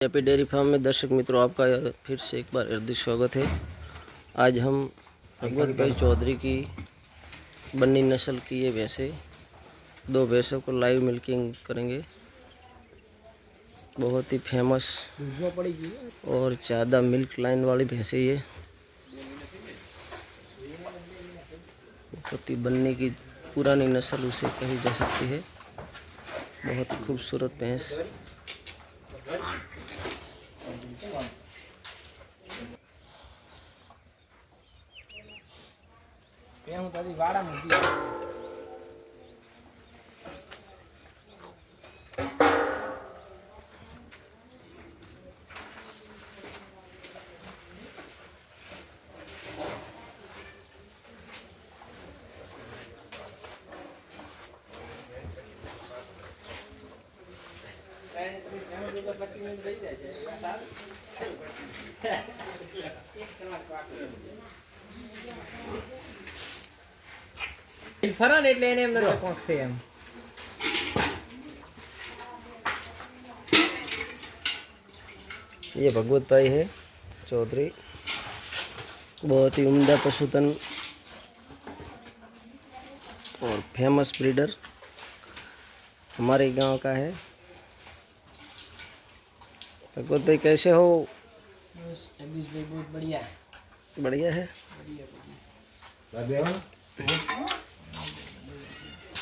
Happy dairy farm में दर्शक मित्रों आपका फिर से एक बार हार्दिक स्वागत है। आज हम भगवत भाई चौधरी की बन्नी नस्ल की ये भैंसे दो भैंसों को लाइव मिल्किंग करेंगे। बहुत ही फेमस और ज़्यादा मिल्क लाइन वाली भैंसे ये बहुत ही बन्नी की पुरानी नस्ल उसे कही जा सकती है। बहुत ही खूबसूरत भैंस। ફરાન એટલે એને એમ નથી કોક છે એમ ये भगवत भाई है चौधरी, बहुत ही उम्दा पशुधन और फेमस ब्रीडर हमारे गांव का है। भगवत भाई कैसे हो? બસ જગદીશ ભાઈ बहुत बढ़िया है। बढ़िया है। बढ़िया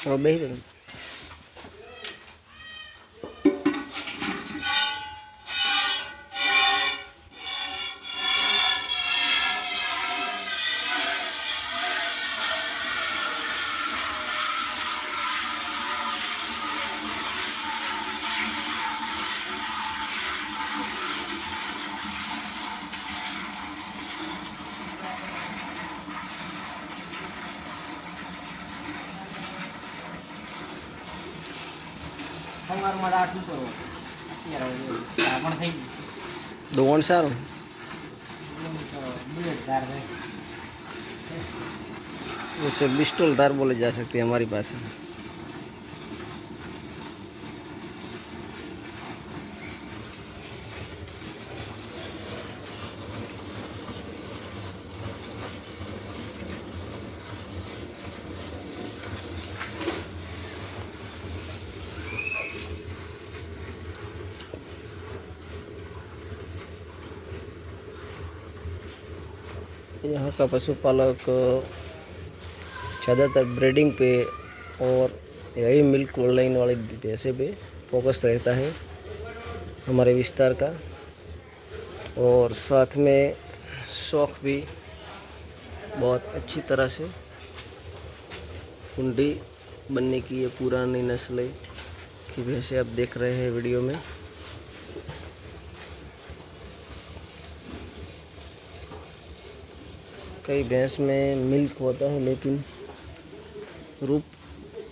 और भाई तो સવારમાં રાત ઉપર અત્યારે પણ થઈ ગયું दोन सारों બુલેટ ધાર છે। उसे बिस्टल धार बोले जा सकती है हमारी भाषा में। यहाँ का पशुपालक ज़्यादातर ब्रीडिंग पे और यही मिल्क लाइन वाले भैंसे पे फोकस रहता है हमारे विस्तार का। और साथ में शौक भी बहुत अच्छी तरह से कुंडी बनने की ये पुरानी नस्ल की भैंसे आप देख रहे हैं वीडियो में। कई भैंस में मिल्क होता है लेकिन रूप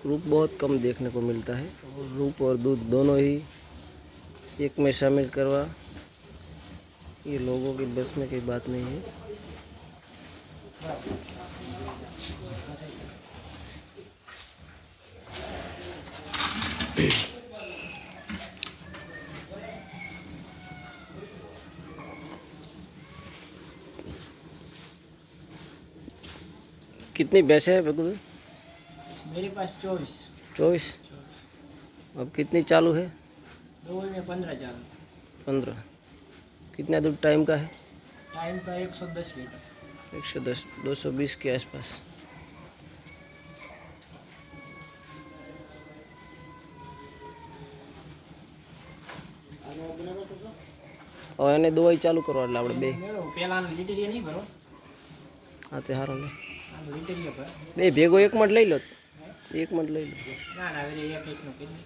बहुत कम देखने को मिलता है। और रूप और दूध दोनों ही एक में शामिल करवा ये लोगों की बस में कोई बात नहीं है। कितनी भैंसे हैं भगवान? मेरे पास 24 24। अब कितनी चालू है? 2 में 15 चालू। 15। कितना दूध टाइम का है? टाइम का 110 लीटर। 110 220 के आसपास। और એને દવાઈ ચાલુ કરવા એટલે આપણે બે પેલા લીટરિયા નહીં ભરો હા તે હારો ને લીટરિયા ભર બે ભેગો એક મટ લઈ લો, એક મટ લઈ લો। ના ના હવે એક એકનો કીધું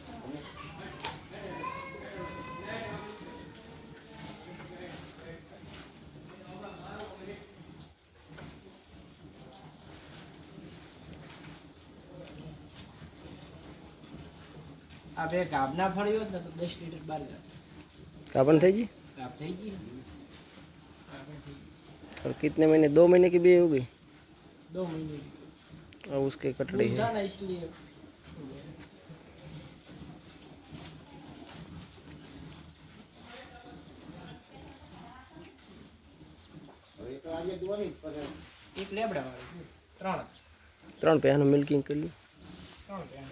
આ બે ગાબના ફળી હોત ને તો 10 લીટર બહાર જાય। काबन થઈ जी? ગાબ થઈ ગઈ ગાબન થઈ ગઈ। और कितने महीने? 2 महीने की भी होगी 2 महीने की। और उसके कटड़ी दूध है। था ना इसलिए એક લેબડા વાળી ત્રણ 3 પહેનું મિલ્કિંગ કરી લ્યું. ત્રણ પેન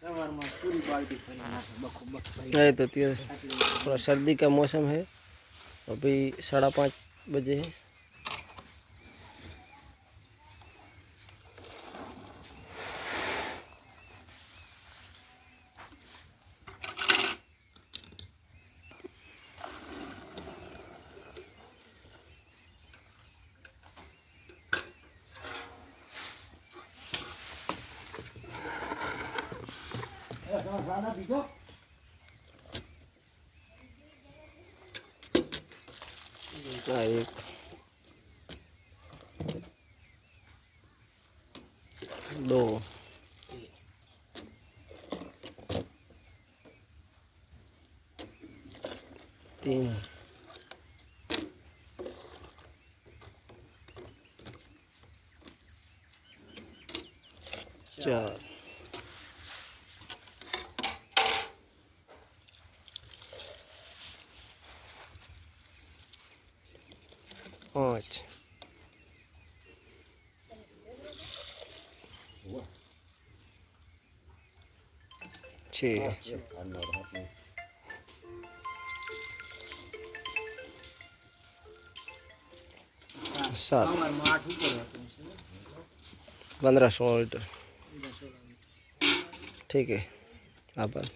સવારમાં પૂરી બાલ્ટી ફરી નાખે બખો બખ ભરી है तो थोड़ा सर्दी का मौसम है, अभी 5:30 बजे है. एक 2 3 4 5 6 7 સવારમાં 8 ઉપર હતું 15-16 लीटर. બીજા 16 ठीक है, आभार.